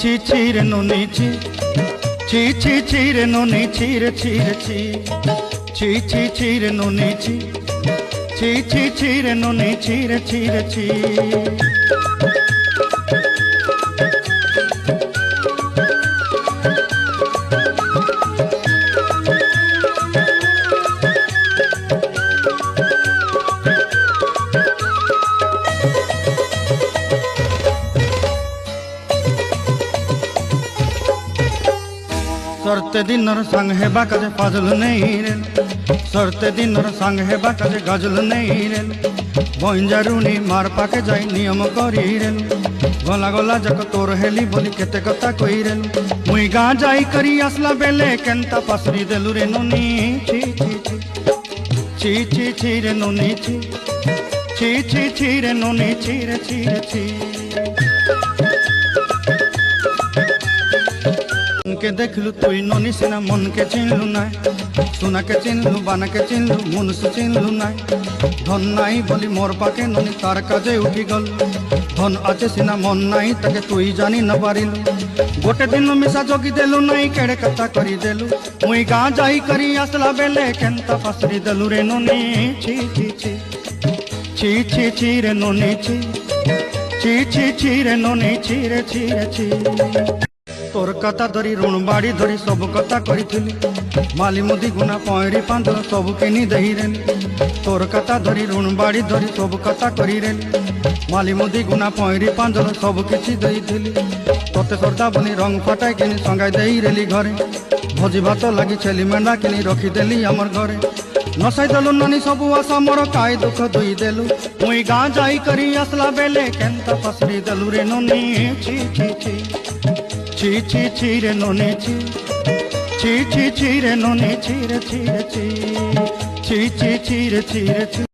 ছি ছি রে নুনি ছি ছি ছি ছি রে নুনি ছি রে ছি রে ছি ছি ছি ছি রে নুনি ছি ছি ছি ছি রে নুনি ছি রে ছি রে ছি सरते दिनर संग हेबा काजे फाजल नहीं रे सरते दिनर संग हेबा काजे गजल नहीं रे बंजारुनी मार पाके जाई नियम करी रे गला गला जक तोर हेली बोली केते कथा कई रे मुई गा जाई करी असला बेले केंता पसरी देलु रे नुनी छी छी छी छी छी रे नुनी छी छी छी छी रे नुनी छी रे छी रे छी के देखलु तुई ननी सिना मन के चिन्हलु ना सुना के चिन्हलु बाना के चिन्हलु मुन से चिन्हलु ना धन नाई बोली मोर पाके ननी तार काजे उठी गल धन आचे सिना मन नाई ताके तुई जानी न पारिलु गोटे दिन मिसा जोगी देलु नाई केड़े कथा करी देलु मुई गा जाई करी असला बेले केंता फसरी देलु रे ननी छी छी छी छी छी छी रे ननी छी छी छी छी रे ननी छी रे छी रे छी तोर कथा धरी ऋण बाड़ी धरी सब कथा करी माली मुदी गुना पौड़ी पांदर सब किनी दही रे तोर कथा धरी ऋण बाड़ी धरी सब कथा करी रे माली मुदी गुना पौड़ी पांदर सब किसी दही दिली तोते सरदा बनी रंग फटाई किनी संगाई दही रेली घरे भोजी भात लगी छेली मेंढा किनी रखीदेली आमर घरे नसाई देलु नानी सब आशा मोर काई दुख दुई देलु मुई गा जाई करी असला बेले केंता फसरी देलु रे ननी छी छी छी छी छी छी रे ननी छी छी छी छी रे ननी छी रे छी रे छी छी छी छी रे छी रे छी